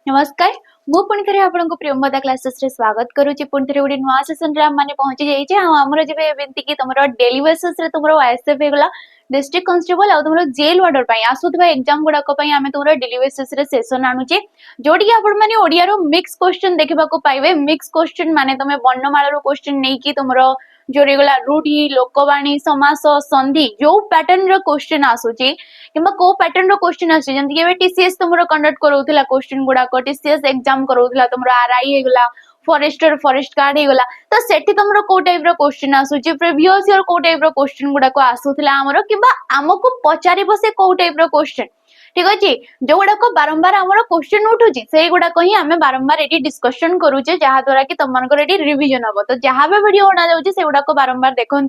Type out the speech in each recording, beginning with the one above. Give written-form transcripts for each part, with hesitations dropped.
नमस्कार मु पुणी थे आपको प्रियंवदा क्लासेस रे स्वागत करुच्ची पुणी थे गोटे नुआ सेसन रे माने पहुंची जाइए हाँ आमर जब एमती कि तुम डेली बेसिस रे तुम आईएसएफ होगला डिस्ट्रिक्ट कांस्टेबल आ तुम जेल वार्डर पई आसुथबा एग्जाम गुडाक पई आमे तुम डेली बेसिस रे सेशन आणुचे जोटी आपण माने ओडिया रो मिक्स क्वेश्चन देखबा को पाइबे। मिक्स क्वेश्चन माने तुमे वर्णमाला रो क्वेश्चन नै कि तुमरो जोड़ी गला रूढ़ी लोकवाणी समास संधि जो पैटर्न रो क्वेश्चन आसुची किंबा को पैटर्न रो क्वेश्चन आसी जंती के टीसीएस तुमरो कंडक्ट करौथिला क्वेश्चन गुडा को टीसीएस एग्जाम करौथिला तुमरो आरआई हेगला फॉरेस्टर फॉरेस्ट गार्ड हेगला तो सेठी तुमरो को टाइप रो क्वेश्चन आसुची प्रीवियस ईयर को टाइप रो क्वेश्चन गुडा को आसुथिला हमरो किंबा हमको पचारिबो से को टाइप रो क्वेश्चन ठीक अच्छे जो गुड़ाक बारंबार आमर क्वेश्चन उठू से गुड़ाक ही आम बारंबार ये डिस्कशन करुचे जहाद्वारा कि तुम ये रिविजन हम तो जहाँ भी वीडियो बना जाऊँगी से गुड़ाक बारंबार देखु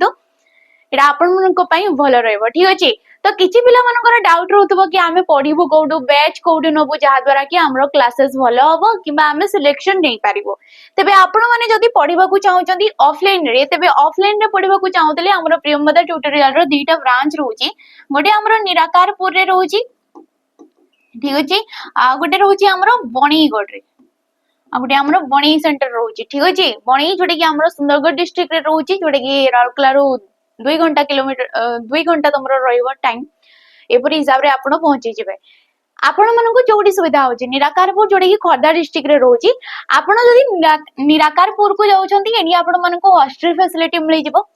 ये आपण भल रही ठीक अच्छे। तो किसी पिला डाउट रोथबो कि आमे पढ़िबो कोडू बैच कोडू नबु जहाद्वारा कि हमरो क्लासेस भल हबो किबा आमे सिलेक्शन नै पारिबो। तबे आपण माने जदि पढ़िबा को चाहउचंदी ऑफलाइन रे तबे ऑफलाइन रे पढ़िबा को चाहउतले हमरो प्रियंवदा ट्यूटोरियल रो दुईटा ब्रांच रहउची गोटे हमरो निराकारपुर रे रहउची ठीक अच्छे आ गोटे रोचे हमरो बणईगढ़ रे आ गोटे हमरो बणई सेंटर रोचे ठीक अच्छे बणई जोटे कि हमरो सुंदरगढ़ डिस्ट्रिक्ट रे रोचे जोटे कि राउरकेला रो 2 घंटा किलोमीटर 2 घंटा तुमरो रहइबो टाइम एपरि हिसाब रे आपण पहुंची जिवे। आपण मानको जोडी सुविधा होची निराकारपुर जोटे कि खोर्धा डिस्ट्रिक्ट रे रोची आपण जदि निराकारपुर को जाउछंती एनी आपण मानको हॉस्टल फैसिलिटी मिलि जिवो।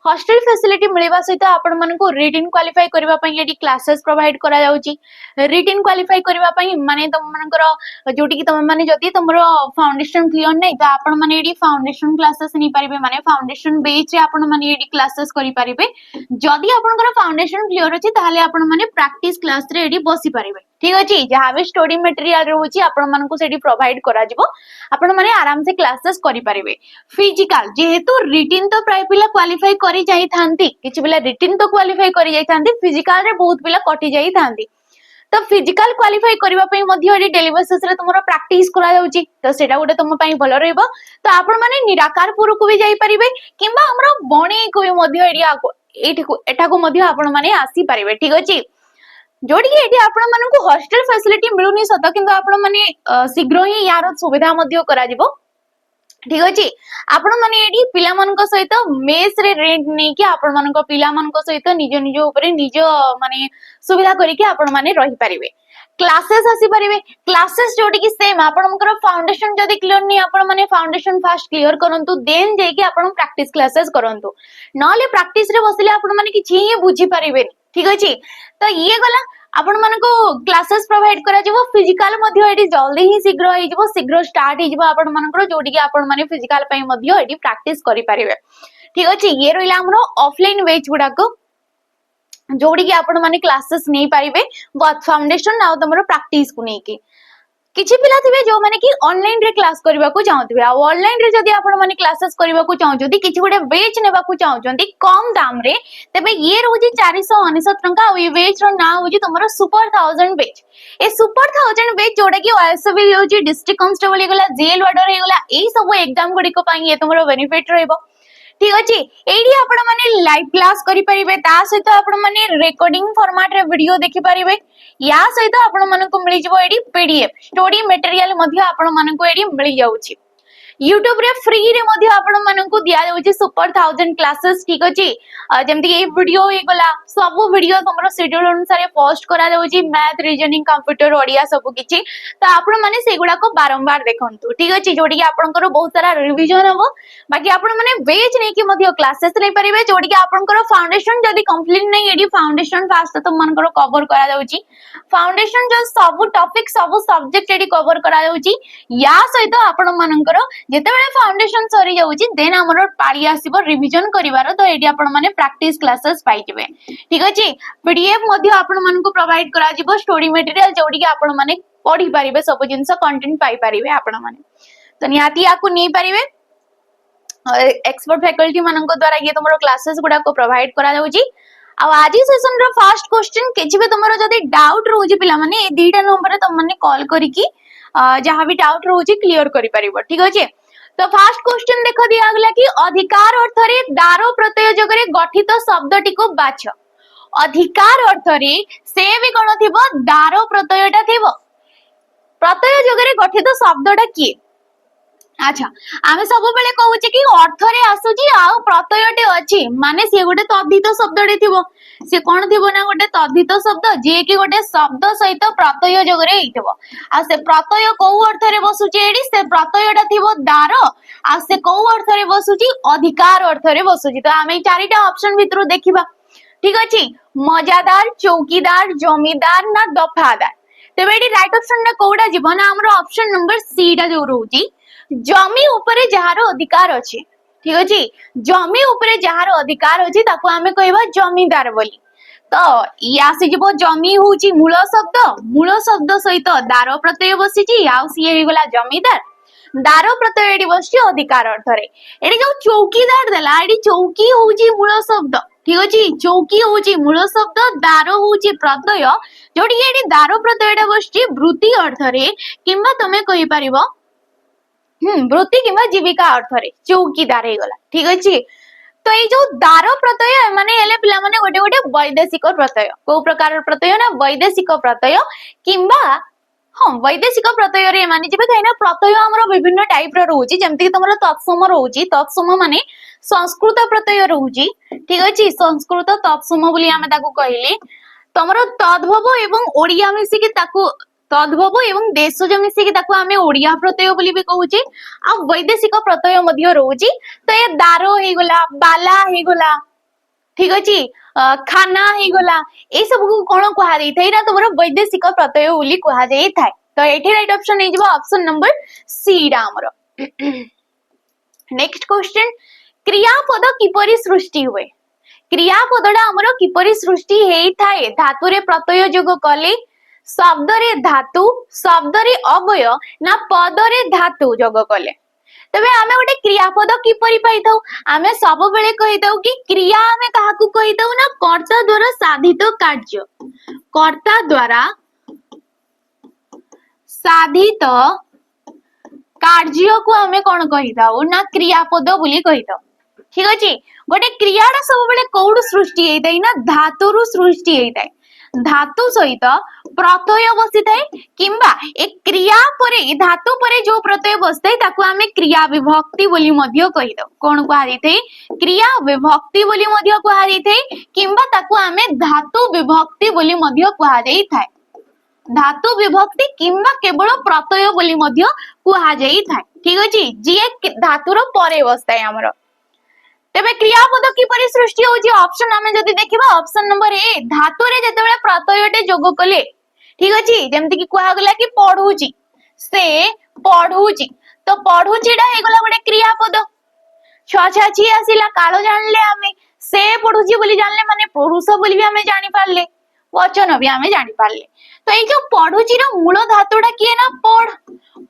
हॉस्टल फैसिलिटी मिलवा सहित आपण मानको रिटन क्वालिफाई करबा पई एडी क्लासेस प्रोवाइड करा जाउची। रिटन क्वालिफाई करबा पई माने तुम मानकर जोटी कि तुम माने जदि तुमरो फाउंडेशन क्लियर नै त आपण माने एडी फाउंडेशन क्लासेस नि परिबे माने फाउंडेशन बेस रे आपण माने एडी क्लासेस करि परिबे। जदि आपनकर फाउंडेशन क्लियर अछि ताले आपण माने प्रैक्टिस क्लास रे एडी बसी परिबे ठीक अछि। जहां भी स्टडी मटेरियल रहउची आपण मानको सेडी प्रोवाइड करा जिवो आपण माने आराम से क्लासेस करि परिबे। फिजिकल जेहेतु रिटन तो प्राय पिला क्वालिफाई करि जाई थांती किछि पिला रिटन तो क्वालिफाई करि जाई थांती फिजिकल रे बहुत पिला कटि जाई थांती तो फिजिकल क्वालिफाई करबा पई मध्ये एडी डेली बेसिस रे तुमरो प्रैक्टिस करा जाउची तो सेटा गोटे तुम पई भलो रहइबो। तो आपण माने निराकारपुर को भी जाई परिबे किंबा हमरो बणी को भी मध्ये एडी एठा को मध्ये आपण माने आसी परिबे ठीक अछि। जोडी कि एठी आपण मानकु हॉस्टल फैसिलिटी मिलुनी सत किंतु आपण माने शीघ्र ही यार सुविधा मध्ये करा जिवो ठीक अछि। आपण माने एडी पिला मानक सहित मेस रे रेंट नै कि आपण मानक पिला मानक सहित निज निज ऊपर निज माने सुविधा करी कि आपण माने रहि परिबे। क्लासेस आसी परिबे क्लासेस जोडी कि सेम आपनकर फाउंडेशन जदी क्लियर नै आपण माने फाउंडेशन फास्ट क्लियर करंतु देन जे कि आपण प्रैक्टिस क्लासेस करंतु नले प्रैक्टिस रे बसले आपण माने किछि ही बुझी परिबे ठीक अछि। तो ये गला आपण मानको क्लासेस प्रोवाइड करा जिवो फिजिकल मध्ये एडी जल्दी ही शीघ्र हे जिवो शीघ्र स्टार्ट हे जिवो आपण मानकर जोडी कि आपण माने फिजिकल पई मध्ये एडी प्रैक्टिस करि परिबे ठीक अछि। ये रहिला हमरो ऑफलाइन वेज गुडा को जोडी कि आपण माने क्लासेस नै पारिबे बट फाउंडेशन आ तमरो प्रैक्टिस को नै कि किछि पिला थिबे जो माने कि ऑनलाइन रे क्लास करबा को चाहथिबे आ ऑनलाइन रे जदी आपण माने क्लासेस करबा को चाहजोदी किछि गोटे बैच नेबा को चाहजोदी कम दाम रे तबे ये रहउजी 499 टंका और ये बैच रो ना होजी तमरो सुपर 1000 बैच। ए सुपर 1000 बैच जोडा कि ओएसबी होजी डिस्ट्रिक्ट कांस्टेबल हे गला जेल वार्डर हे गला एई सब एग्जाम गुडी को पाई ये तमरो बेनिफिट रहइबो ठीक अछि। एडी आपण माने लाइव क्लास करि परिबे ता सहित आपण माने रिकॉर्डिंग फॉर्मेट रे वीडियो देखि परिबे या सहित आपण मानकु मिलि जबो एडी पीडीएफ स्टडी मटेरियल मध्ये आपण मानकु एडी मिलि जाउची। YouTube रे फ्री रे मध्ये आपण मानकु दिया जाउची सुपर 1000 क्लासेस ठीक अछि। जेमति ए वीडियो हे गला सब वीडियो हमरो शेड्यूल अनुसार पोस्ट करा जाउची मैथ रीजनिंग कंप्यूटर ओडिया सब किछि तो आपण माने सेगुडा को बारंबार देखंतु ठीक अछि। जोडी कि आपनकर बहुत सारा रिवीजन हबो बाकी आपण माने बेच नै कि मध्ये क्लासेस नै परिबे जोडी कि आपनकर फाउंडेशन जदी कंप्लीट नै एडी फाउंडेशन फास्ट तो मनकर कवर करा जाउची फाउंडेशन जो सब टॉपिक सब सब्जेक्ट एडी कवर करा जाउची या सहित आपण मानकर जेते बेले फाउंडेशन सरी जाउची देन हमर पाळी आसीबो रिवीजन करिवार तो एडी आपण माने प्रैक्टिस क्लासेस पाई जिवे ठीक अछि। पीडीएफ मध्ये आपण मानकु प्रोवाइड करा जिवो स्टडी मटेरियल जोडी कि आपण माने पढी परिबे सब जिंस कंटेंट पाई परिबे आपण माने तो नियाती याकु नै परिबे एक्सपर्ट फैकल्टी मानक द्वारा ये तुमरो क्लासेस गुडा को प्रोवाइड करा जाउची। आ आज सेशन रो फर्स्ट क्वेश्चन केछि भी तुमरो जदी डाउट रहउची पिला माने ए दुईटा नंबर रे तुम माने कॉल करी कि जहां भी डाउट रहउची क्लियर करि परिबो ठीक अछि। तो फर्स्ट क्वेश्चन देखो दिया गला कि अधिकार अर्थ रे दारो प्रत्यय जगरे गठित शब्दटी को बाछ। अधिकार अर्थ रे से भी कोन थिबो दारो प्रत्ययटा थिबो प्रत्यय जोगरे गठित शब्दटा किए अच्छा आमे सब बेले कहूचे कि अर्थ रे आसुची आ प्रत्ययटे अछि माने से गोटे तद्धित शब्दटे थिबो से कोन थिबो ना गोटे तद्धित शब्द जे कि गोटे शब्द सहित प्रत्यय जोगरे हेइथिबो आ से प्रत्यय को अर्थ रे बसुची एडी से प्रत्ययटा थिबो दार आ से को अर्थ रे बसुची अधिकार अर्थ रे बसुची तो आमे चारिटा ऑप्शन भितरु देखिबा ठीक अछि मजादार चौकीदार जमीदार ना दफादार तेबे एडी राइट ऑप्शन ना कोडा जीवन ना हमरो ऑप्शन नंबर सी टा जो रहउची जमी उपरे जहार अधिकार अछि ठीक अछि जमी उपरे जहार अधिकार अछि ताको आमे कहबा जमीदार बोली तो ई आसी जीवो जमी होउची मूल शब्द सहित दार प्रत्यय बसिची आ सी हे गला जमीदार दार प्रत्यय एडी बसची अधिकार अर्थ रे एडी जो चौकीदार देला एडी चौकी होउची मूल शब्द ठीक अछि चौकी होउची मूल शब्द दार होउची प्रत्यय जोडी एडी दार प्रत्ययटा बसची वृत्ति अर्थ रे किंबा तमे कहि परिबो वृत्ति किंबा जीविका अर्थ रे चौकीदार हे गला ठीक अछि तो ये जो दार प्रत्यय माने हेले पिला माने गोटे गोटे वैदेशिक प्रत्यय को प्रकार प्रत्यय ना वैदेशिक प्रत्यय किंबा हाँ वैदेशिक प्रत्यय रे माने जेबे कहिना प्रत्यय हमर विभिन्न टाइप रो रहउची जेमति कि तमरो तत्सम रहउची तत्सम माने संस्कृत प्रत्यय रहउची ठीक अछि संस्कृत तत्सम बोली हमें ताको कहली तमरो तद्भव एवं ओडिया मिसी कि ताको तद्भव एवं देशज मिसी कि ताको हमें ओडिया प्रत्यय बोली भी कहउची आ वैदेशिक प्रत्यय मध्य रहउची तो ये दारो हे गला बाला हे गला ठीक अछि खाना हे गला ए सब को कोन कहा देई थैरा तमरो वैदेशिक प्रत्यय बोली कहा जाई थाय तो एठी राइट ऑप्शन हे जबो ऑप्शन नंबर सी रा हमरो नेक्स्ट क्वेश्चन क्रियापद किपरि सृष्टि हुए क्रियापदडा हमरो किपरि सृष्टि हेई थाए धातु रे प्रत्यय जोग कले शब्द रे धातु शब्द रे अवय ना पद रे धातु जोग कले तबे आमे गोटे क्रियापद किपरि पाइथौ आमे सब बेले कहिथौ कि क्रिया आमे काहाकू कहिथौ ना कर्ता द्वारा साधित कार्य कर्ता द्वारा साधित कार्य को आमे कोन कहिथौ ना क्रियापद बोली कहिथौ ठीक अछि गोटे क्रियाडा सब बेले कोड सृष्टि हेइतै ना धातुरु सृष्टि हेइतै धातु सहित प्रत्यय बसिथाय किंबा एक क्रिया परे धातु परे जो प्रत्यय बसतै ताको आमे क्रिया विभक्ति बोली मध्य कहिदो कोन कहा दिथै क्रिया विभक्ति बोली मध्य कहा दिथै किंबा ताको आमे धातु विभक्ति बोली मध्य कहा जाई थाय धातु विभक्ति किंबा केवल प्रत्यय बोली मध्य कहा जाई थाय ठीक अछि जे धातुर परे बसतै हमरो तेबे क्रियापद किपरि सृष्टि होची ऑप्शन हमें जदी देखिबा ऑप्शन नंबर ए धातु रे जेतेबेले प्रत्ययटे जोग कले ठीक अछि जेमति कि कुहा गला कि पढुची से पढुची तो पढुचीडा हे गला गोटे क्रियापद छछाची आसिला कालो जानले हमें से पढुची बोली जानले माने पुरुष बोली भी हमें जानि पारले वचन भी हमें जानि पारले तो ए जो पढुची रो मूल धातुडा किए ना पढ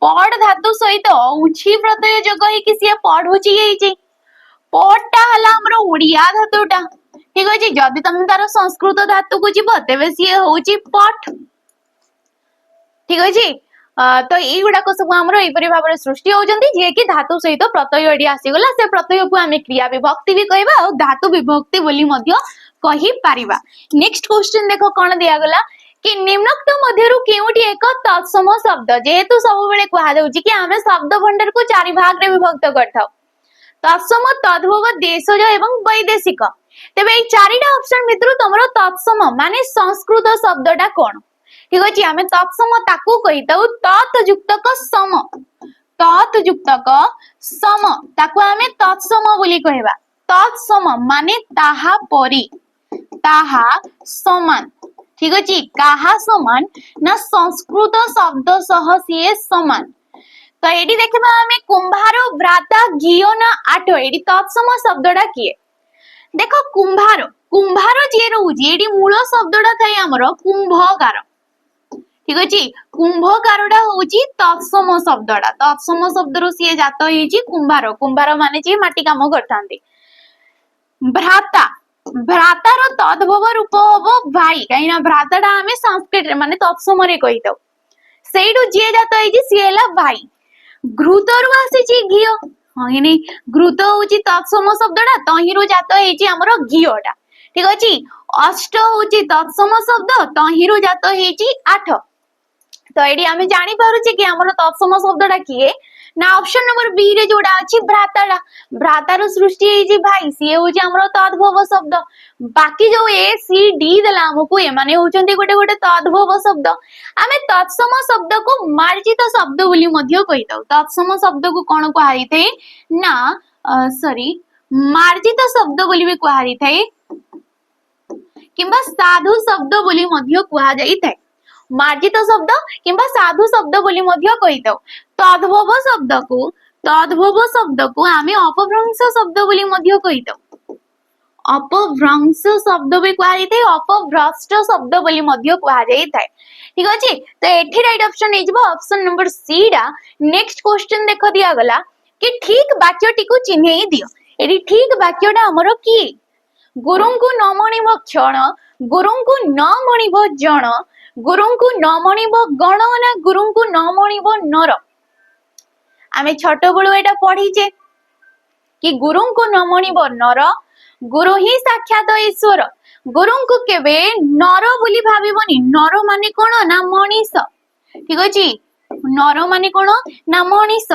पढ धातु सहित उछि प्रत्यय जोग हे कि से पढुची हेची पटा हला हमरो ओडिया धातुटा ठीक अछि जदी तमे तार संस्कृत धातु को जीव तेबे सी होची पठ ठीक अछि तो एई गुडा को सब हमरो एई परि भाबरे सृष्टि होजंती जे कि धातु सहित प्रत्यय एडी आसी गला से प्रत्यय को हमें क्रिया विभक्ति भी कहबा और धातु विभक्ति बोली मध्य कहि पारिबा नेक्स्ट क्वेश्चन देखो कोन दिया गला कि निम्नोक्त मध्यरु केउटी एक तत्सम शब्द जेहेतु सब बेले कहा जाउची कि हमें शब्द भंडार को चारि भाग रे विभक्त करथाउ तत्सम तद्भव देशज एवं वैदेशिक तेबे ए चारिटा ऑप्शन मित्रु तमरो तत्सम माने संस्कृत शब्दटा कोन ठीक अछि हमें तत्सम ताकू कहितौ तत् युक्तक सम ताकू हमें तत्सम बोली कहबा तत्सम माने ताहा परी ताहा समान ठीक अछि काहा समान ना संस्कृत शब्द सह सिए समान तो एडी देखबा हमें कुंभार भ्राता घियो ना आठो एडी तत्सम शब्दडा किए देखो कुंभार जे रहउजी एडी मूल शब्दडा थाई हमरो कुंभकार ठीक अछि कुंभकारडा होउची तत्सम शब्द रु सिए जात हेची कुंभार माने जे माटी काम करथांती भ्रातार तद्भव रूप हबो भाई काइना भ्राताडा हमें संस्कृत माने तत्सम रे कहितो सेइडु जे जात हेची सिएला भाई घृतरु आसीची घियो हइनी घृत होची तत्सम शब्दडा तहिरु जात हेची हमरो घियोडा ठीक अछि अष्ट होची तत्सम शब्द तहिरु जात हेची 8 तो ये आम जानी पारुचे कि आमर तत्सम शब्दटा किए ना ऑप्शन नंबर बी रे जोड़ा अछि भ्राताटा भ्रातार सृष्टि हे भाई सी होची हमर तद्भव शब्द बाकी जो ए सी डी देला हमको ए माने होचंती गोटे गोटे तद्भव शब्द आमे तत्सम शब्द को मार्जित शब्द बोली मध्य कहिताउ तत्सम शब्द को कोन को हारिथे ना सॉरी मार्जित शब्द बोली भी को हारिथे किंबा साधु शब्द बोली मध्य कुहा जाइଥାଏ मार्जित शब्द किंबा साधु शब्द बोली मध्य कहिताउ तद्भव शब्द को आमे अपभ्रंश शब्द बोली मध्य कहिताउ अपभ्रंश शब्द भी कुहा जाइଥାଏ अपभ्रष्ट शब्द बोली मध्य कुहा जाइଥାଏ ठीक अछि तो एठी राइट ऑप्शन हे जबो ऑप्शन नंबर सी डा नेक्स्ट क्वेश्चन देखो दिया गला कि ठीक वाक्यटी को चिन्हई दियो एठी ठीक वाक्यटा हमरो की गुरुंकु न मणिब क्षण गुरुंकु न मणिब जण गुरुंकु न मणिब गण ना गुरुंकु न मणिब नर आमे छोट बळु एटा पढीचे कि गुरुंकु न मणिब नर गुरु ही साक्षात ईश्वर गुरुंकु केबे नर बोली भाबिबनी नर माने कोन ना मनीष ठीक अछि नर माने कोन ना मनीष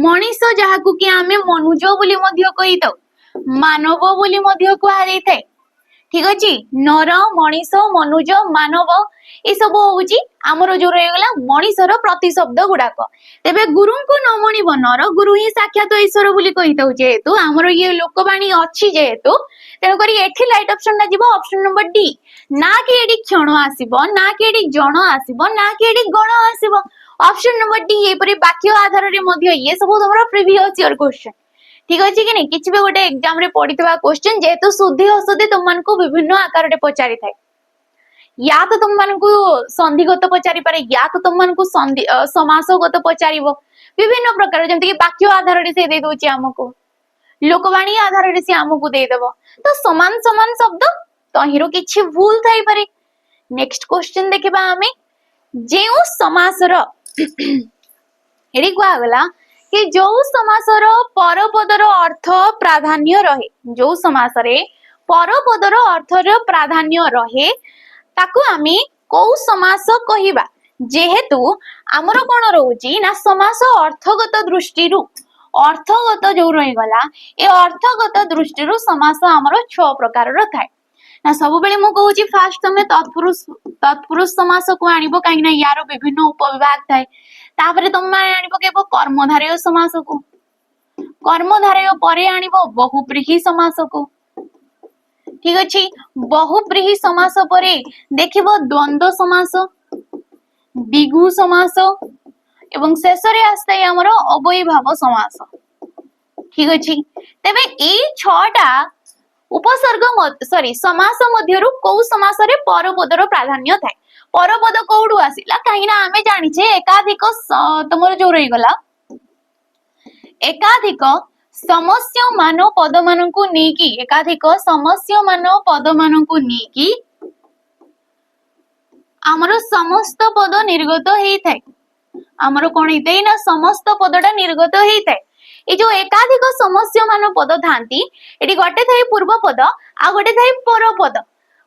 मनीष जाहाकु कि आमे मनुज बोली मध्य कहितौ मानव बोली मध्य कुहा जाइଥାଏ ठीक अछि नर मनीष मनुज मानव ए सब होउची हमरो जो रहगला मनीषर प्रतिशब्द गुडाक तेबे गुरुंकु न मणिब नर गुरु ही साक्षात ईश्वर बोली कहितौ जेहेतु हमरो ये लोकवाणी अछि जेहेतु तेन करी एठी राइट ऑप्शन ना जीवो ऑप्शन नंबर डी ना कि एडी क्षण आसीबो ना कि एडी जण आसीबो ना कि एडी गण आसीबो ऑप्शन नंबर डी ए परी वाक्य आधार रे मध्य ये सब हमरो प्रीवियस ईयर क्वेश्चन ठीक अछि कि नै किछि भी गोटे एग्जाम रे पढितबा क्वेश्चन जेहेतु शुद्धि अशुद्धि तुमन को विभिन्न आकार रे पचारि थाए या तो तुमन को संधिगत पचारि पारे या तो तुमन को समासगत पचारिबो विभिन्न प्रकार जेंति कि वाक्य आधार रे से दे दोछि हमको लोकवाणी आधार रे से हमको दे देबो तो समान समान शब्द तहिरो किछि भूल थाई पारे नेक्स्ट क्वेश्चन देखिबा हमें जेउ समासर एडी को आगला कि जो समासर परपदर अर्थ प्राधान्य रहे जो समासरे परपदर अर्थर प्राधान्य रहे ताकू आमी को समास कहिबा जेहेतु आमर कोन रहउची ना समास अर्थगत दृष्टिरु अर्थगत जो रही गला ए अर्थगत दृष्टिरु समास आमर 6 प्रकार र थाए ना सब बेले मु कहूची फास्ट तमे तत्पुरुष समास को आनिबो काहे ना यारो विभिन्न उपविभाग थाए तापरे तुम आनिबो केबो कर्मधारय समास को कर्मधारय परे आनिबो बहुब्रीहि समास को ठीक अछि बहुब्रीहि समास परे देखिबो द्वंद्व समास द्विगु समास एवं शेषरे आस्ते हमरो अवयभाव समास ठीक अछि तबे ए 6टा उपसर्ग सॉरी समास मध्यरु को समास रे परपदर प्राधान्य थाए परपद कोडु आसिला काहिना आमे जानि छे एकाधिक तमरो जो रही गला एकाधिक समस्य मान पद मानकु नेकी एकाधिक समस्य मान पद मानकु नेकी हमरो समस्त पद निर्गत हेई थाए हमरो कोन हेतै ना समस्त पदटा निर्गत हेई थाए ए जो एकाधिक समस्य मान पद थांती एटी गोटे थाई पूर्व पद आ गोटे थाई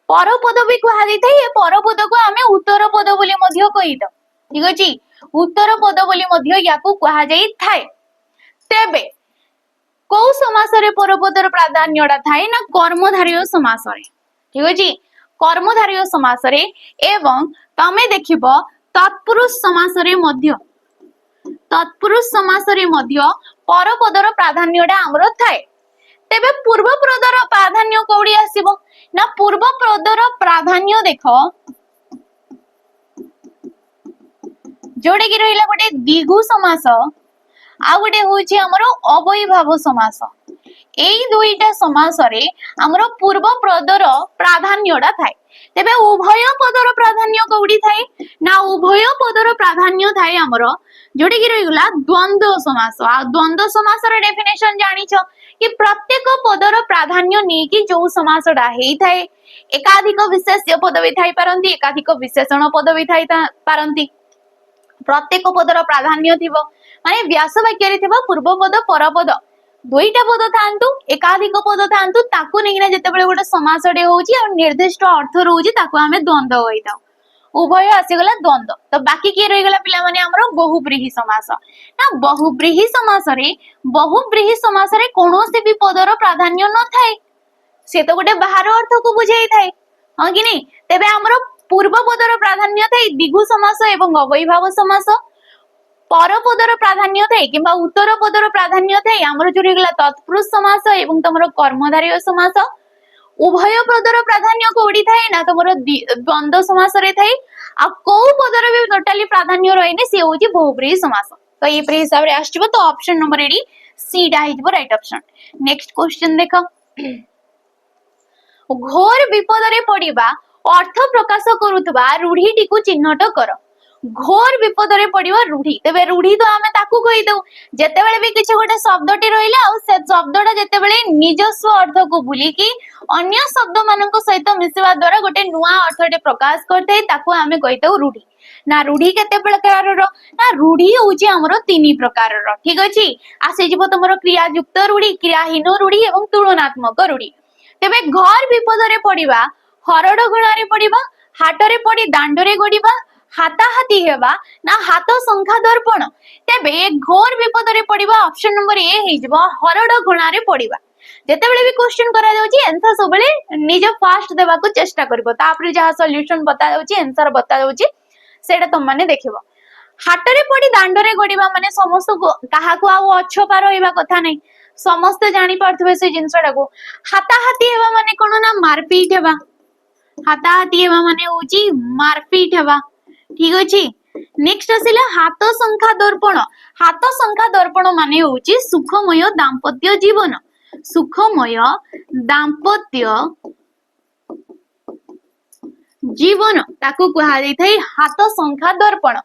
परपद भी कुहा जाई थाई ए परपद को आमे उत्तर पद बोली मध्य कहितो ठीक अछि उत्तर पद बोली मध्य याकू कुहा जाई थाए तेबे को समास रे परपदर प्राधान्यटा थाए ना कर्मधारय समास रे ठीक अछि कर्मधारय समास रे एवं तमे देखिबो तत्पुरुष समास रे मध्य तत्पुरुष समास रे मध्य परपदर प्राधान्यटा हमरो थाए तेबे पूर्व पदर प्राधान्य कोडी आसीबो ना पूर्व पदर प्राधान्य देखो जोडे कि रहिला गोटे द्विगु समास आ गोटे होछि हमरो अवयभाव समास एई दुईटा समास रे हमरो पूर्व पदर प्राधान्यटा थाए तेबे उभय पदर प्राधान्य कोडी थाए ना उभय पदर प्राधान्य थाए हमरो जोडे कि रहिला द्वंद्व समास आ द्वंद्व समास रे डेफिनेशन जानि छ कि प्रत्येक पदर प्राधान्य ने कि जो समासडा हेई थाए एकाधिक विशेष्य पद भी थाई पारंती एकाधिक विशेषण पद भी थाई पारंती प्रत्येक पदर प्राधान्य थिबो माने व्यास वाक्य रे थिबा पूर्व पद परपद दुईटा पद थांतु एकाधिक पद थांतु ताकू नेगिना जेतेबेले गोटे समासडे होउची आ निर्दिष्ट अर्थ रहउची ताकू हमें द्वंद्व होइताउ उभय आसीगला द्वंद्व तो बाकी किए रही गला पिला माने हमरो बहुब्रीहि समास ना बहुब्रीहि समास रे कोनोसी भी पदर प्राधान्य न थाए से तो गोटे बाहर अर्थ को बुझाई थाए हां कि नहीं तेबे हमरो पूर्व पदर प्राधान्य थाए दिगु समास एवं अवयभाव समास पर पदर प्राधान्य थाए किंबा उत्तर पदर प्राधान्य थाए हमरो जो रही गला तत्पुरुष समास एवं तमरो कर्मधारय समास उभय पदर प्राधान्य कोडी थाए ना तमरो द्वंद्व समास रे थाए आ को पदर भी टोटली प्राधान्य रहने से होची बहुब्रीहि समास तो ये प्रे हिसाब रे आछिबो तो ऑप्शन नंबर एडी सी डा हिजबो राइट ऑप्शन नेक्स्ट क्वेश्चन देखो घोर विपद रे पड़िबा अर्थ प्रकाश करूथबा रूढ़ी टिकु चिन्हट कर घोर विपद रे पड़िबा रूढ़ी तेबे रूढ़ी तो आमे ताकू कहि दउ जेतेबेले भी किछ गोटे शब्दटी रहिला आ से शब्दटा जेतेबेले निजस्व अर्थ को भूली कि अन्य शब्द मानक सहित मिसिबा द्वारा गोटे नुआ अर्थटे प्रकाश करते ताकू आमे कहितौ रूढ़ी ना रूढ़ी केते प्रकारर ना रूढ़ी होची हमरो तीन प्रकारर ठीक अछि आसे जीव तमरो क्रियायुक्त रूढ़ी क्रियाहीन रूढ़ी एवं तुलनात्मक रूढ़ी तेबे घर विपद रे पड़िबा हरड घोड़ा रे पड़िबा हाट रे पड़ी दांड रे गड़िबा हाथाहाती हेबा ना हाथ संख्या दर्पण तेबे घोर विपद रे पड़िबा ऑप्शन नंबर ए हे जबो हरड घोड़ा रे पड़िबा जेतेबेले भी क्वेश्चन करा जाउची आंसर सबले निज फास्ट देबा को चेष्टा करबो तापरे जहा सॉल्यूशन बता जाउची आंसर बता जाउची सेटा तुम माने देखिबो हाट रे पड़ी दांड रे गड़िबा माने समस्त काहा को आउ अछपा रहइबा कथा नै समस्त जानि पारथबे से जिंसडा को हाथाहाती हेबा माने कोन ना मारपीट हेबा हाथाहाती हेबा माने होची मारपीट हेबा ठीक अछि नेक्स्ट आसिला हाथ संख्या दर्पण माने होची सुखमय दाम्पत्य जीवन सुखमय दाम्पत्य जीवन ताकू कहा जाय थाई हाथ संख्या दर्पण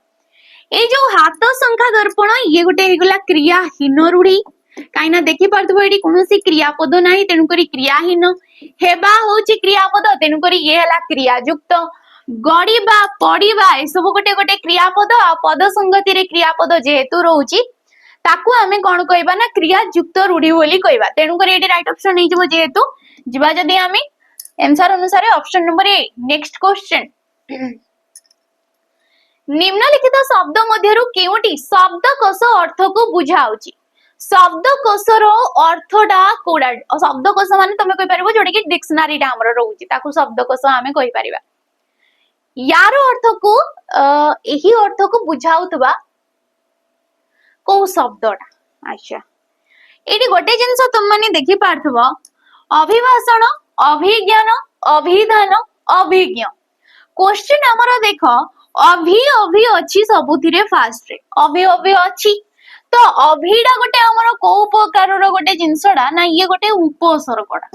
ए जो हाथ संख्या दर्पण ये गोटे हेगला क्रियाहीन रूढ़ी काई ना देखि पारथबो एडी कोनोसी क्रियापद नाही तेनु करी क्रियाहीन हेबा होची क्रियापद तेनु करी ये हला क्रियायुक्त गड़िबा पड़िबा ए सब गोटे गोटे क्रियापद आ पद संगति रे क्रियापद जेहेतु रहउची ताकू आमे कोन कहबा ना क्रियायुक्त रूढ़ी बोली कहबा तेनु करी एडी राइट ऑप्शन नै जबो जेहेतु जिबा जदी आमे आंसर अनुसार option number A next question निम्नलिखित शब्द मध्यरु केउटी शब्द कोश अर्थ को बुझाउची शब्द कोशर अर्थटा कोडा शब्द कोश माने तमे कहि परबो जोडी कि डिक्शनरी टा हमर रहउची ताकू शब्द कोश आमे कहि परिबा यार अर्थ को एही अर्थ को बुझाउतबा को शब्दटा अच्छा एडी गोटे जिंस तुम माने देखि पारथबो अभिभाषण अभिज्ञान अभिधान अभिज्ञ क्वेश्चन हमर देखो अभि अछि सबुथिरे फास्ट रे अभि अछि तो अभिडा गोटे हमर को प्रकारर गोटे जिंसडा ना ये गोटे उपसर्गडा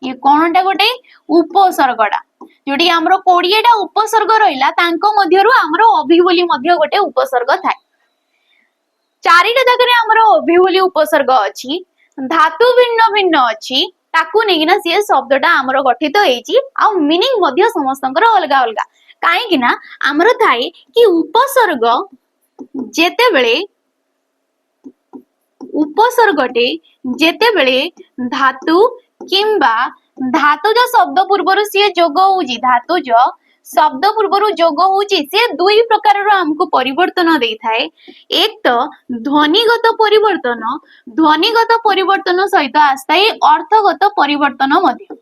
ये कोनटा गोटे उपसर्गडा जोडी हमर 20 टा उपसर्ग रहिला तांको मध्यरु हमर अभि बोली मध्य गोटे उपसर्ग थाय चारिटा जगरे हमर अभि बोली उपसर्ग अछि धातु भिन्न भिन्न अछि ताकू नेगिना से शब्दटा हमर गठित हेची आ मीनिंग मध्य समस्तंकर अलगा अलगा काहे कि ना हमर थाय कि उपसर्ग जेतेबेले उपसर्गटे जेतेबेले धातु किंबा धातुज शब्द पूर्वरु से जोग होउची धातुज शब्द पूर्वरु जोग होउची से दुई प्रकारर हमको परिवर्तन देई थाए एक तो ध्वनिगत परिवर्तन सहित आस्ताई अर्थगत परिवर्तन मध्य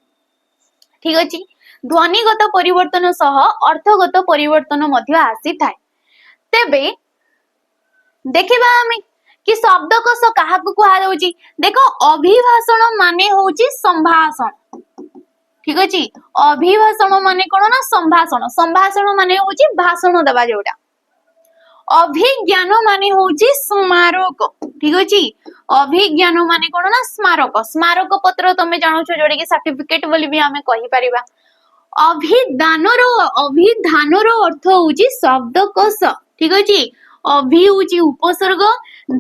ठीक अछि ध्वनिगत परिवर्तन सह अर्थगत परिवर्तन मध्य आसी थाए तेबे देखिबा हमें कि शब्द कोश काहाकू कहा जाउची देखो अभिभाषण माने होउची संभाषण ठीक अछि अभिभाषण माने कोन ना संभाषण माने होउची भाषण देबा जोटा अभिज्ञान माने होउची स्मारक ठीक अछि अभिज्ञान माने कोन ना स्मारक पत्र तमे जानो छ जोडी कि सर्टिफिकेट बोली भी हमें कहि परिबा अभिधानर अर्थ होउची शब्दकोश ठीक अछि अभि होउची उपसर्ग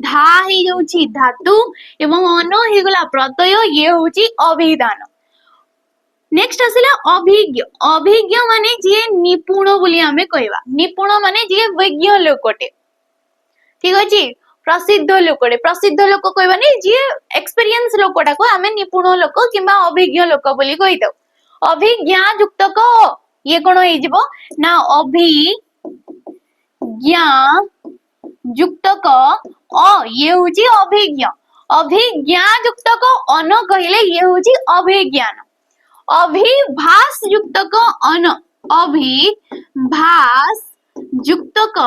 धा हे जाउची धातु एवं अन हे गला प्रत्यय ये होउची अभिधान नेक्स्ट आसिला अभिज्ञ माने जे निपुण बोली हमें कहबा निपुण माने जे वैज्ञ लोकटे ठीक अछि प्रसिद्ध लोक कहबा नै जे एक्सपीरियंस लोकटा को हमें निपुण लोक किबा अभिज्ञ लोक बोली कहि दउ अभिज्ञा युक्त को ये कौन हो ना अभिज्ञा युक्तक अ ये होची अभिज्ञ अभिज्ञा युक्तक अन कहले ये होची अभिज्ञान अभिभास युक्तक अन अभिभास युक्तक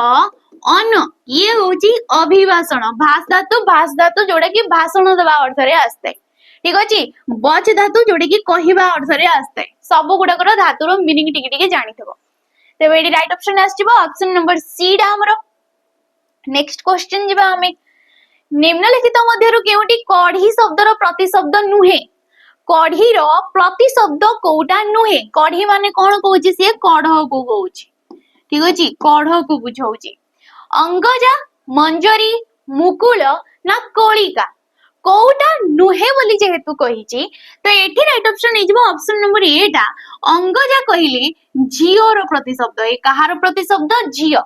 अन ये होची अभिभाषण भाष धातु जोड़ा कि भाषण देवा अर्थ रे आस्ते ठीक अछि बच धातु जोड़ा कि कहिबा अर्थ रे आस्ते सब गुडाकर धातुर मीनिंग टिके टिके जानिथबो तेबे एडी राइट ऑप्शन आछिबो ऑप्शन नंबर सी डा हमरो नेक्स्ट क्वेश्चन जिबा हमें निम्नलिखित मध्यरु केउटी कढ़ी शब्दर प्रतिशब्द नुहे कढ़ीर प्रतिशब्द कोउटा नुहे कढ़ी माने कोन कहूची से कढ़ को कहूची ठीक अछि कढ़ को बुझाउची अंगजा मंजरी मुकुल ना कलिका कोउटा नुहे बोली जेहेतु कहिची तो एठी राइट ऑप्शन हे जिवो ऑप्शन नंबर ए टा अंगजा कहिले झियोर प्रतिशब्द ए कहार प्रतिशब्द झियो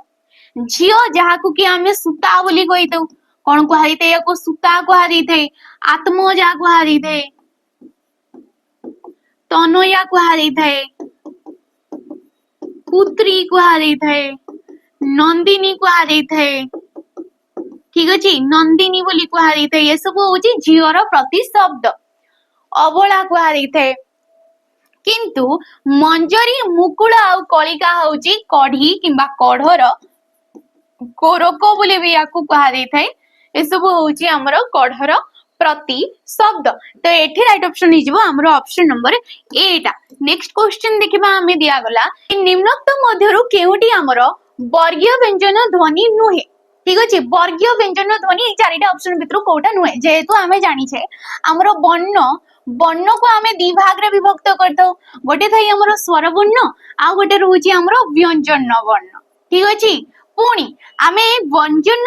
झियो जहाकू कि आमे सुता बोली कहितौ कोन कुहाइते याको सुता कुहारी थे आत्मजा कुहारी थे तनया कुहारी थे पुत्री कुहारी थे नंदिनी कुहारी थे ठीक अछि नंदिनी बोली कुहारी थे ये सब होची झियोर प्रतिशब्द अबला कुहारी थे किंतु मंजरी मुकुल आ कलिका होची कढ़ी किंबा कढ़र कोरको बोले भी याकू कुहारी थे ये सब होची हमरो कढ़र प्रति शब्द तो एठी राइट ऑप्शन ही जिवो हमरो ऑप्शन नंबर ए टा नेक्स्ट क्वेश्चन देखिबा हमें दिया गला निम्नोक्त मध्यरु केउटी हमरो वर्गीय व्यंजन ध्वनि नुहे ठीक अछि वर्गीय व्यंजन ध्वनि ए चारिटा ऑप्शन भितरु कोटा नुहे जेहेतु हमें जानि छे हमरो वर्ण को हमें दि भाग रे विभक्त करथौ गोटे थई हमरो स्वर वर्ण आ गोटे रहउची हमरो व्यंजन वर्ण ठीक अछि पुणी आमे व्यंजन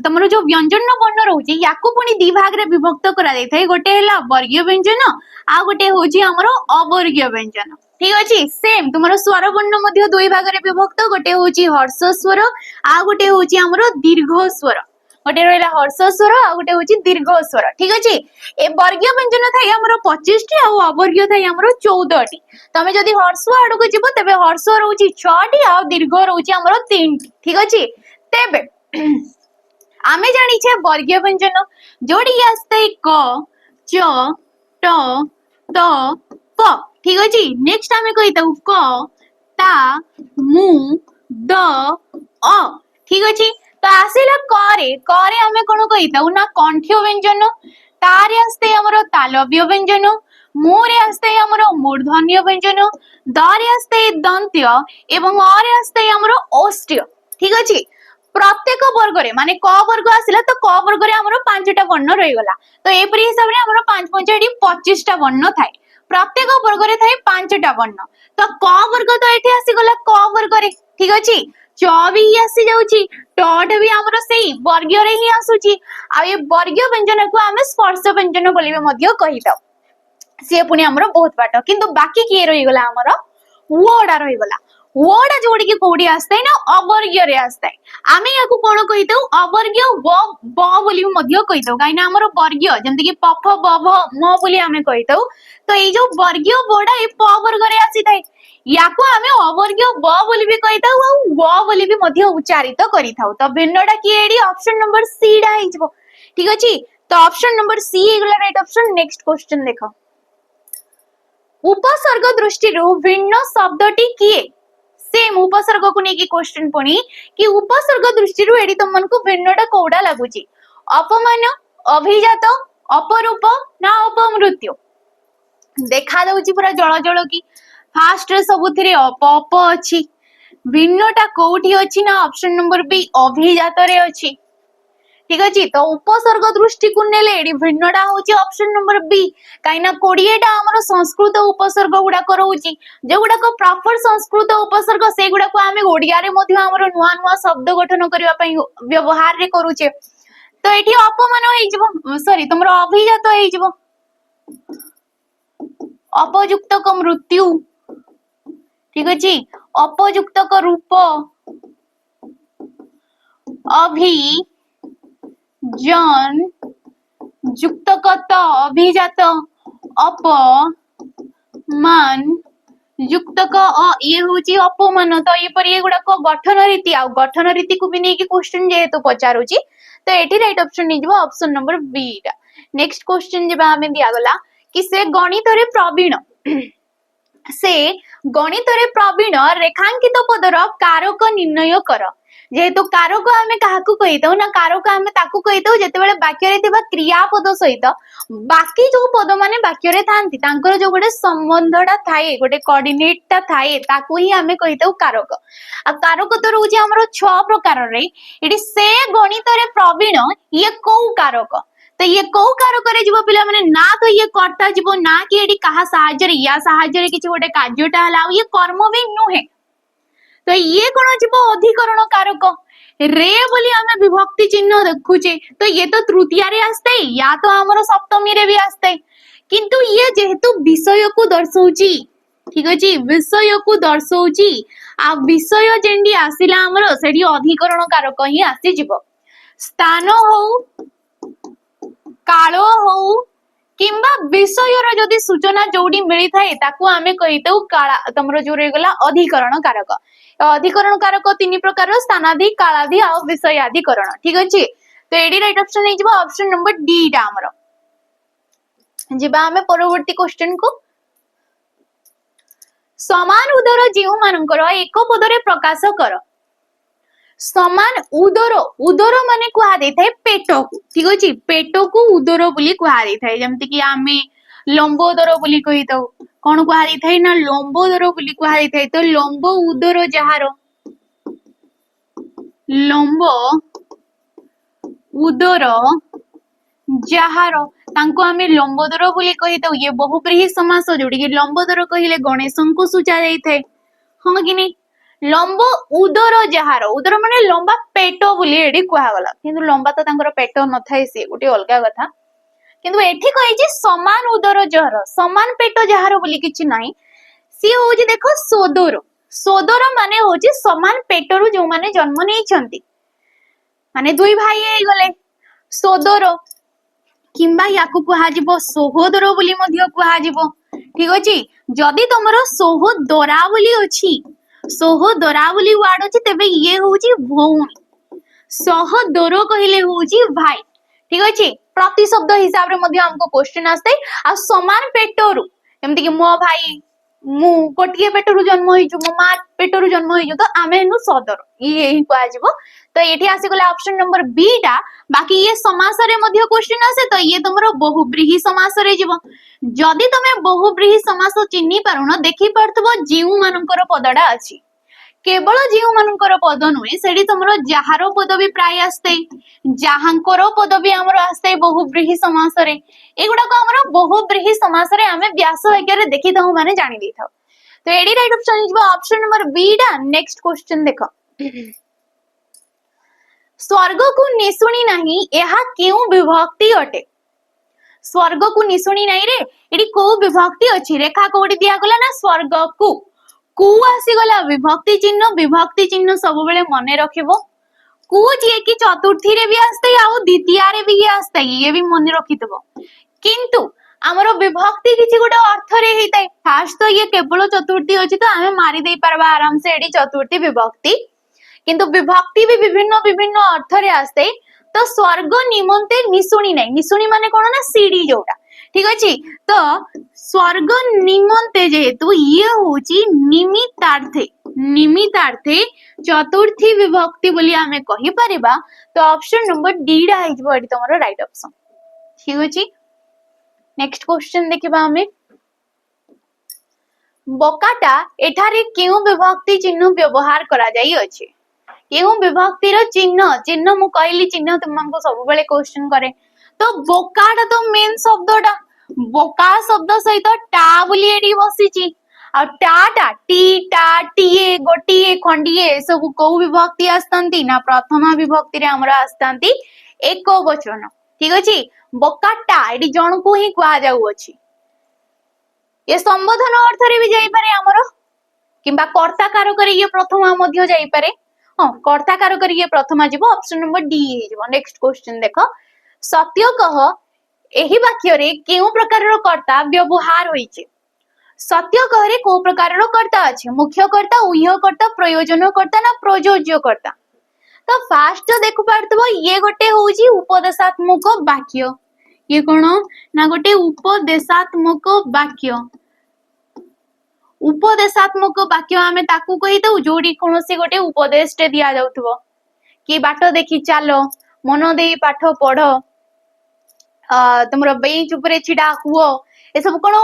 तमरो जो व्यंजन वर्ण रहउची याकू पुणी दि भाग रे विभक्त करा जाय थाय गोटे हला वर्गीय व्यंजन आ गोटे होची हमरो अवर्गीय व्यंजन ठीक अछि सेम तुमरो स्वर वर्ण मध्ये दुई भाग रे विभक्त गोटे होची हर्ष स्वर आ गोटे होची हमरो दीर्घ स्वर गोटे रहला हर्ष स्वर आ गोटे होची दीर्घ स्वर ठीक अछि ए वर्गीय व्यंजन थाय हमरो 25 टी आ अवर्गीय थाय हमरो 14 टी तमे जदी हर्ष आडू को जिवो तबे हर्ष रहउची 6 टी आ दीर्घ रहउची हमरो 3 टी ठीक अछि तेबे आमे जानि छे वर्गीय व्यंजन जोड़ी आस्ते क च ट त प ठीक अछि नेक्स्ट आमे कहितौ क ता मु द अ ठीक अछि तो आसिला करे आमे कोन कहितौ ना कंठ्य व्यंजन तारे आस्ते हमरो तालव्य व्यंजन मोरे आस्ते हमरो मूर्धन्य व्यंजन दरे आस्ते दंत्य एवं अरे आस्ते हमरो ओष्ठ्य ठीक अछि प्रत्येक वर्ग रे माने क वर्ग आसिला तो क वर्ग रे हमरो 5टा वर्ण रहि गला तो एपरि हिसाब रे हमरो 5 5 25 टा वर्ण थाय प्रत्येक वर्ग रे थाय 5टा वर्ण तो क वर्ग तो एठी आसी गला क वर्ग रे ठीक अछि च भी आसी जाउची टड भी हमरो सेही वर्गीय रे ही आसुची आ ये वर्गीय व्यंजन को हमें स्पर्श व्यंजन बोली मध्य कहिता से पुनी हमरो बहुत बाट किंतु बाकी के रहि गला हमरो वडा रहि गला वडा जोड़ी के कोडी आस्ते ना अवर्गीय रे आस्ते आमे याकू कोन कहितौ अवर्गीय ब बोली मध्य कहितौ गाइना हमरो वर्गीय जेंति कि पफ बभ म बोली आमे कहितौ तो ए जो वर्गीय बडा ए प वर्ग रे आसी थाय याकू आमे अवर्गीय ब बोली भी कहितौ आ व बोली भी मध्य उच्चारित करिथाउ तो भिन्नडा की एडी ऑप्शन नंबर सी डा हिजबो ठीक अछि तो ऑप्शन नंबर सी एगला राइट ऑप्शन नेक्स्ट क्वेश्चन देखो उपसर्ग दृष्टि रु भिन्न शब्दटी किए सेम उपसर्ग को नेकी क्वेश्चन पुणी कि उपसर्ग दृष्टि रु एडी तुम को भिन्नटा कोडा लागुची अपमान अभिजात अपरूप ना अपमृत्यु देखा दउची पूरा जळ जळ की फास्ट रे सबुथिरे अप अप अछि भिन्नटा कोठी अछि ना ऑप्शन नंबर बी अभिजात रे अछि ठीक अछि तो उपसर्ग दृष्टि को नेले एडी भिन्नटा होची ऑप्शन नंबर बी काइना 20 टा हमरो संस्कृत उपसर्ग गुडा करउची जे गुडा को प्रॉपर संस्कृत उपसर्ग से गुडा को आमे ओडिया रे मध्ये हमरो नुवा नुवा शब्द गठन करिवा पई व्यवहार रे करूचे तो एठी अपमान होई जबो सॉरी तुमरो अभिजात होई जबो अपयुक्तक मृत्यु ठीक अछि अपयुक्तक रूप अभि जन युक्तकत अभिजात अपमान युक्तक अ ये होची अपमान तो ये पर ये गुडा को गठन रीति आ गठन रीति को भी नहीं कि क्वेश्चन जेहेतु पचारुची तो एठी राइट ऑप्शन नहीं जबो ऑप्शन नंबर बी टा नेक्स्ट क्वेश्चन जेबा हमें दिया गला कि से गणित रे प्रवीण से गणित रे प्रवीण रेखांकित पदर कारक निर्णय कर जेहेतु कारक आमे काहाकू कहितौ ना कारक आमे ताकू कहितौ जेतेबेले वाक्य रे थिबा क्रियापद सहित बाकी जो पद माने वाक्य रे थांती तांकर जो गोटे संबंधटा थाए गोटे कोऑर्डिनेटटा थाए ताकू ही आमे कहितौ कारक आ कारक तो रहउची हमरो 6 प्रकार रे एटी से गणित रे प्रवीण ये को कारक तो ये कौ कारक रे जीवो पिला माने ना तो ये कर्ता जीवो ना कि एडी कहा सहाय्य रे या सहाय्य रे किछि गोटे कार्यटा हला ये कर्म भी नुहे तो ये कोन जीवो अधिकरण कारक रे बोली हमें विभक्ति चिन्ह देखुचे तो ये तो तृतीया रे आस्ते या तो हमरो सप्तमी रे भी आस्ते किंतु ये जेहेतु विषय को दर्शौची ठीक अछि विषय को दर्शौची आ विषय जेंडी आसिला हमरो सेडी अधिकरण कारक ही आसी जीवो स्थान हो कालो हो किंबा विषय रो जदी सूचना जोडी मिली थाए ताकू आमे कहितौ काला तमरो जो रे गला अधिकरण कारक अधिकरण कारक तीन प्रकार स्थानादि कालादि आ विषयाधिकरण ठीक अछि तो एडी राइट ऑप्शन नै जिवो ऑप्शन नंबर डी टा हमरो जिबा हमें परवर्ती क्वेश्चन को समान उदर जीव मानकर एक पदरे प्रकाश कर समान उदर उदर माने कुहा दे थाए पेट को ठीक अछि पेट को उदर बोली कुहा दे थाए जेमति कि आमे लंबोदर बोली कहितौ कोन कुहा दे थाए ना लंबोदर बोली कुहा दे थाए तो लंब उदर जहार लंब उदर जहार तांको आमे लंबोदर बोली कहितौ ये बहुब्रीहि समास जोडी कि लंबोदर कहिले गणेशन को सूचा जाई थाए हां कि नहीं लंब उदर जहार उदर माने लंबा पेट बोली एडी कुहा गला किंतु लंबा तो तांकर पेट न थाए से गोटे अलगा कथा किंतु एठी कहि जे समान उदर जहार समान पेट जहार बोली किछि नाही सी होजी देखो सोदर सोदर माने होजी समान पेटरु जो माने जन्म नै छंती माने दुई भाई हे गले सोदर किंबा याकू कुहा जिवो सोहोदर बोली मध्य कुहा जिवो ठीक अछि जदी तमरो सोहोदरा बोली अछि सोहोदरा बोली वर्ड अछि तबे ये होजी भौणी सोहोदर कहिले होजी भाई ठीक अछि प्रति शब्द हिसाब रे मध्य हमको क्वेश्चन आस्ते आ समान पेटरु एमति कि मो भाई मु कोटिए पेटरु जन्म होइजु मो मा पेटरु जन्म होइजु तो आमे नु सोदर ये ही कुआ जिवो तो एठी आसी गले ऑप्शन नंबर बी टा बाकी ये समास रे मध्य क्वेश्चन आसे तो ये तुमरो बहुब्रीहि समास रे जिवो जदी तमे बहुब्रीहि समास चिन्नी पारुनो देखि परतबो जीव मानकर पदडा अछि केवल जीव मानकर पद नुहे सेडी तुमरो जहार पद भी प्राय आस्ते जहांकर पद भी हमरो आस्ते बहुब्रीहि समास रे एगुडा को हमरो बहुब्रीहि समास रे हमें व्यास वाक्य रे देखि दहु माने जानि देथाउ तो एडी right option is option number B डा नेक्स्ट क्वेश्चन देखो स्वर्ग को निसुणी नाही एहा केउ विभक्ति अटे स्वर्ग को निसुणी नाही रे एडी को विभक्ति अछि रेखा कोडी दिया गला ना स्वर्ग को आसी गला विभक्ति चिन्ह सब बेले मने रखिबो को जे कि चतुर्थी रे भी आस्ते आ द्वितीय रे भी आस्ते ये भी मने रखितबो किंतु हमरो विभक्ति किछि गोटे अर्थ रे हेतै फास्ट तो ये केवल चतुर्थी अछि तो हमें मारी देई परबा आराम से एडी चतुर्थी विभक्ति किंतु विभक्ति भी विभिन्न विभिन्न अर्थ रे आस्ते तो स्वर्ग निमंते निसुणी नै निसुणी माने कोन ना सीडी जोटा ठीक अछि तो स्वर्ग निमंते जेहेतु ये होची निमित्तार्थे चतुर्थी विभक्ति बोली हमें कहि परिबा तो ऑप्शन नंबर डी रा हिजबो एडी तमरो राइट ऑप्शन ठीक अछि नेक्स्ट क्वेश्चन देखिबा हमें बकाटा एठारे केउ विभक्ति चिन्ह व्यवहार करा जाई अछि केउ विभक्ति रो चिन्ह मु कहली चिन्ह तुमको सब बेले क्वेश्चन करे तो बोकाटा तो मेन शब्दटा बोका शब्द सहित टा बोली एडी बसिची आ टाटा टी टा टीए गोटिए खंडिए सब को विभक्ति आस्तंती ना प्रथमा विभक्ति रे हमरा आस्तंती एक वचन ठीक अछि बोकाटा एडी जण को ही कुआ जाउ अछि ये संबोधन अर्थ रे भी जाई पारे हमरो किंबा कर्ता कारक रे ये प्रथमा मध्य जाई पारे हां कर्ता कारक रे ये प्रथमा जीवो ऑप्शन नंबर डी हे जीवो नेक्स्ट क्वेश्चन देखो सत्य कह एही वाक्य रे केउ प्रकार रो कर्ता व्यवहार होइचे सत्य कहरे को प्रकार कर्ता अच्छे मुख्य कर्ता उह्य कर्ता प्रयोजन कर्ता ना प्रयोज्य कर्ता। तो फास्ट देख पार्थबो ये गोटे होउची उपदेशात्मक वाक्य। ये कोन ना गोटे उपदेशात्मक वाक्य। उपदेशात्मक वाक्य आमे ताकू कहि दउ जोडी कोनोसी गोटे उपदेश टे दिया जाउथबो कि बाट देखि चालो मन देई पाठ पढ़ तुमरो बेंच उपरे छिडा हुओ ए सब कोन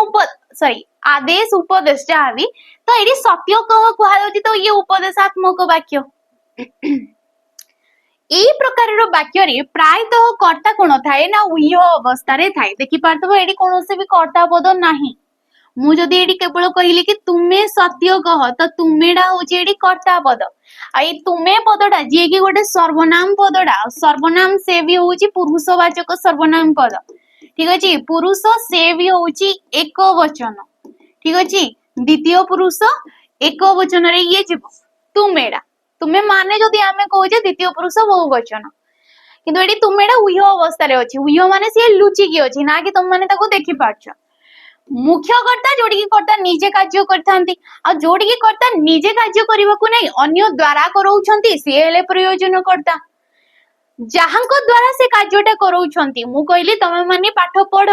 सॉरी आदेश उपदेश जहाँ भी तो ये सत्य कह कह तो ये उपदेशात्मक वाक्य। एई प्रकार वाक्य रे प्रायतः कर्ता कोन थाए ना उह्य अवस्था रे थाए। देखि पार्थबो एडी कोनोसी भी कर्ता पद नाही। मु जदि एडी केवल कहिली कि तुमे सत्य कह तो तुमेडा होची एडी कर्ता पद आई तुमे पदडा जे कि गोटे सर्वनाम पदडा सर्वनाम से भी होची पुरुषवाचक सर्वनाम पद ठीक अछि। पुरुष से भी होची एक वचन ठीक अछि। द्वितीय पुरुष एक वचन रे ये जीव तुमेडा तुमे माने जदि आमे कहूजे द्वितीय पुरुष बहुवचन किंतु एडी तुमेडा उह्य अवस्था रे अछि। उह्य माने से लुचि की अछि ना कि तुम माने ताको देखि पाछो। मुख्य कर्ता जोड़ी कर्ता निजे कार्य करथांती आ जोड़ी कर्ता निजे कार्य करबाकू नै अन्य द्वारा करौछंती से हेले प्रयोजन कर्ता जहांको द्वारा से कार्यटा करौछंती। मु कहली तमे माने पाठ पढ़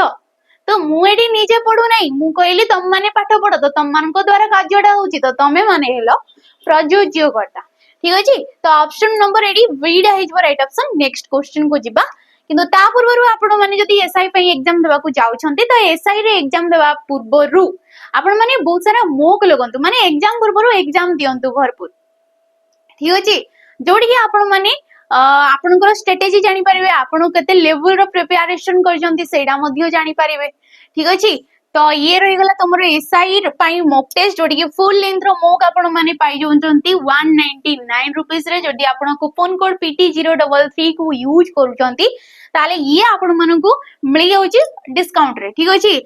तो मु एडी निजे पढु नै मु कहली तमे माने पाठ पढ़ तो तम मानको द्वारा कार्यटा होउची तो तमे माने हेलो प्रयोज्य कर्ता ठीक अछि। तो ऑप्शन नंबर एडी बी डा हिजबो राइट ऑप्शन। नेक्स्ट क्वेश्चन को जिबा किंतु ता पूर्वरु आपण माने जदि एसआई पई एग्जाम देबा को जाउछंती तो एसआई रे एग्जाम देबा पूर्वरु आपण माने बहुत सारा मोक लगंतु माने एग्जाम पूर्वरु एग्जाम दियंतु भरपूर ठीक अछि। जोडी कि आपण माने आपनकर स्ट्रेटेजी जानि परिबे आपण केते लेवल रो प्रिपरेशन करजंती सेडा मध्ये जानि परिबे ठीक अछि। तो ये रही गला तमरो एसआई पई मॉक टेस्ट जोडी कि फुल लेंथ रो मॉक आपण माने पाई जोंचंती 199 रुपीस रे जोडी आपण कूपन कोड PT033 को यूज करूचंती ताले ये आपण मानकू मिल जाउची डिस्काउंट रे ठीक अछि।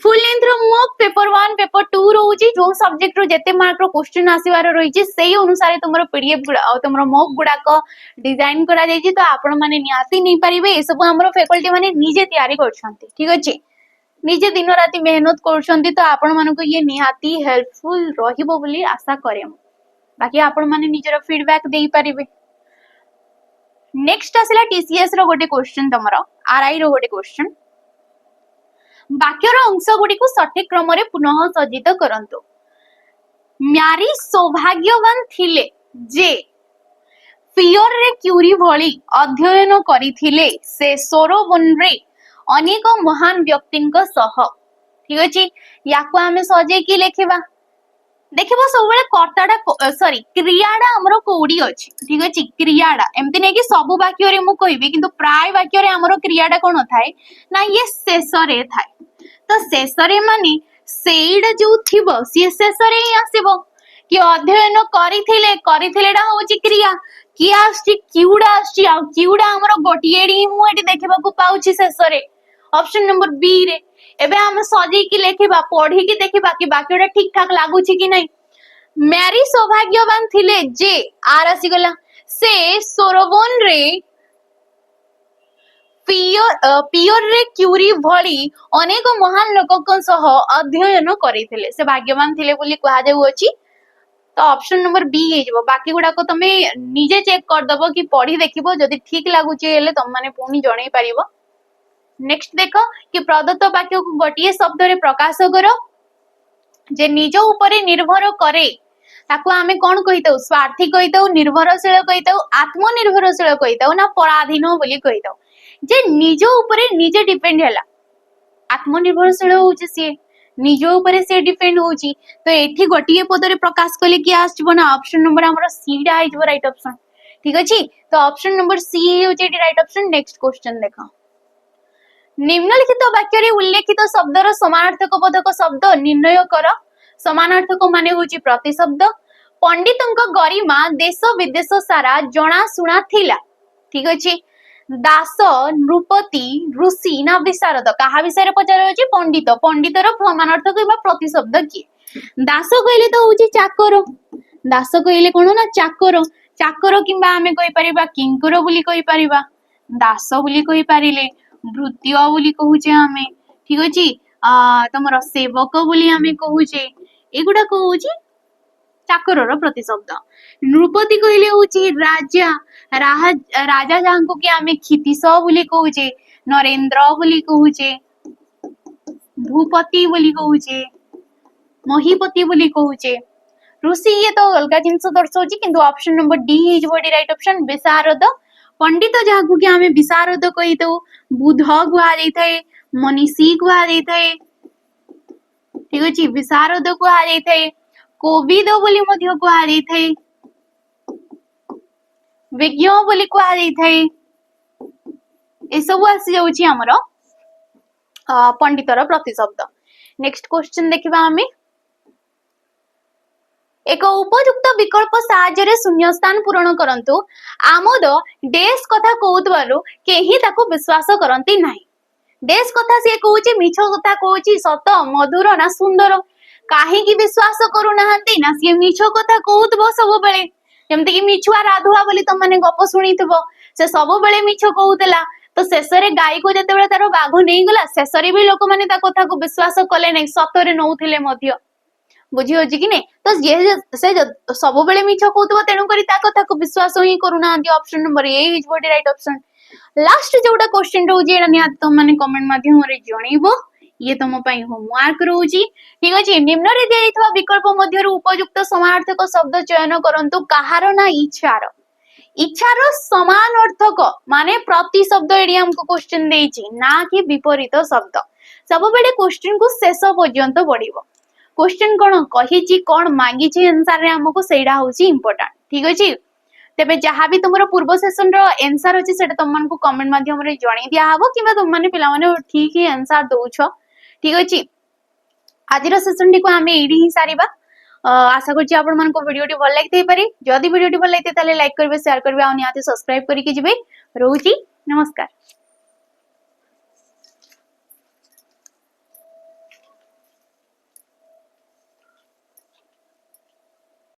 फुल लेंथ रो मॉक पेपर 1 पेपर 2 रहउची जो सब्जेक्ट रो जते मार्क रो क्वेश्चन आसीवार रहिची सेही अनुसार तुमरो पीडीएफ गुडा और तुमरो मॉक गुडा को डिजाइन करा जायची तो आपण माने नियाती नै परिबे। ए सब हमरो फैकल्टी माने निजे तयारी करछंती ठीक अछि। निजे दिन राती मेहनत करछंती तो आपण मानको ये निहाती हेल्पफुल रहिबो बोली आशा करे। बाकी आपण माने निजर फीडबैक देई परिबे। नेक्स्ट आसिला टीसीएस रो गोटे क्वेश्चन तमरो आरआई रो गोटे क्वेश्चन वाक्यर अंश गुडी को सठिक क्रम रे पुनः सज्जित करंतु। म्यारी सौभाग्यवान थिले जे पियर रे क्यूरी भली अध्ययन करिथिले से सोरोबन रे अनेक महान व्यक्तिंक सह ठीक अछि। याको आमे सजे की लेखिबा देखिबो सब बेले कर्ताडा सॉरी क्रियाडा हमरो कोडी अछि ठीक अछि। क्रियाडा एमति नै कि सब वाक्य रे मु कहिबी किंतु प्राय वाक्य रे हमरो क्रियाडा कोन थाए ना ये शेष रे थाए। तो शेष रे माने सेइडा जो थिबो से शेष रे ही आसीबो कि अध्ययन करिथिले करिथिलेडा होची क्रिया कि आछि क्यूडा आछि आ क्यूडा हमरो गोटिएडी मु एटी देखिबा को पाउची शेष रे ऑप्शन नंबर बी रे। एबे हम सजी की लेखिबा पढ़ी की देखिबा कि वाक्यटा ठीक ठाक लागुची कि नै। मैरी सौभाग्यवान थिले जे आर आसी गला से सोरोबन रे पियर रे क्यूरी भली अनेक महान लोकक सह अध्ययन करिथिले से भाग्यवान थिले बोली कहा जाउ अछि। तो ऑप्शन नंबर बी हे जबो। बाकी गुडा को तमे निजे चेक कर दबो कि पढ़ी देखिबो जदि ठीक लागुची हेले तम माने पुनी जणै परिबो। नेक्स्ट देखो कि प्रदत्त वाक्य को गोटिए शब्द रे प्रकाश करो जे निज ऊपर निर्भर करे ताको आमे कोन कहितौ स्वार्थी कहितौ निर्भरशील कहितौ आत्मनिर्भरशील कहितौ ना पराधीन बोली कहितौ। जे निज ऊपर निजे डिपेंड हैला आत्मनिर्भरशील होउची से निज ऊपर से डिपेंड होउची तो एठी गोटिए पद रे प्रकाश कले कि आछबो ना ऑप्शन नंबर हमरो सी डा आइजबो राइट ऑप्शन ठीक अछि। तो ऑप्शन नंबर सी होउची राइट ऑप्शन। नेक्स्ट क्वेश्चन देखो निम्नलिखित वाक्य रे उल्लेखित शब्दर समानार्थक बोधक शब्द निर्णय कर। समानार्थक माने होची प्रतिशब्द। पंडितंक गरिमा देश विदेश सारा जना सुना थिला ठीक अछि। दास नृपति ऋषि ना विशारद कहा विषय पचार होची पंडित पंडितर समानार्थक बा प्रतिशब्द की। दास कहले तो होची चाकर दास कहले कोन ना चाकर चाकर किबा हमें कहि परिबा किंकर बोली कहि परिबा दास बोली कहि परिले भृत्य बोली कहूचे हमें ठीक अछि। तमर सेवक बोली आमे कहूचे एगुडा कहूची चाकर प्रतिशब्द। नृपति कहले होची राजा राजा जांको कि आमे क्षितिश बोली कहूचे नरेंद्र बोली कहूचे भूपति बोली कहूचे महीपति बोली कहूचे। ऋषि ये तो अलग जिनस दर्शाउची किंतु ऑप्शन नंबर डी इज बॉडी राइट ऑप्शन। विशारद पंडित जहाकू कि आमे विशारद कहि दो बुध गुहा जाई थाए मनीषी गुहा जाई थाए ठीक अछि विशारद गुहा जाई थाए कोविद बोली मध्य गुहा जाई थाए विज्ञ बोली गुहा जाई थाए ए सब आसी जाउची हमर पंडितर प्रतिशब्द। नेक्स्ट क्वेश्चन देखिबा आमे एक उपयुक्त विकल्प साहाय्य शून्य स्थान पूरण करंतु आमोद डेस कथा कहउतबारु केही ताको विश्वास करंती नाही। डेस कथा से कहउची मिछ कथा कहउची सत मधुर ना सुंदर काहे की विश्वास करू नाहंती ना से मिछ कथा कहउतबो सब बेले जेमति कि मिछुआ राधुआ बोली त माने गप सुनितबो से सब बेले मिछ कहउतला तो शेषरे गाई को जते बेले तारो बाघ नै गला शेषरे भी लोक माने ता कथा को विश्वास कले नै सतरे नउथिले मध्य बुझी होची कि नै तो जे से सब बेले मिछ कहउतबो तेनु करी ता कथा को विश्वास ही करू नाहंती। ऑप्शन नंबर ए इज बॉडी राइट ऑप्शन। लास्ट जोटा क्वेश्चन रहउची एटा निया तुम माने कमेंट माध्यम रे जणीबो ये तुम पई होमवर्क रहउची ठीक अछि। निम्न रे दियैथवा विकल्प मध्यरु उपयुक्त समानार्थक शब्द चयन करंतु कहार ना इच्छार इच्छार समान अर्थक माने प्रति शब्द एडी हमको क्वेश्चन देइची ना कि विपरीत शब्द सब बेले क्वेश्चन को शेष पर्यंत बढ़िबो क्वेश्चन कोन कहिची कोन मांगीची आंसर रे हमको सेडा होची इंपोर्टेंट ठीक अछि। तेबे जहां भी तुमरो पूर्व सेशन रो आंसर होची सेटा तुम मन को कमेंट माध्यम रे जणी दिया हबो किबा तुम माने पिला माने ठीक ही आंसर दोछो ठीक अछि। आज रो सेशन टी को हमें एडी ही सारीबा आशा करछि आपण मन को वीडियो टी भल लागते पारे जदी वीडियो टी भल लागते ताले लाइक करबे शेयर करबे आ निहाती सब्सक्राइब करिके जिबे रहउची नमस्कार।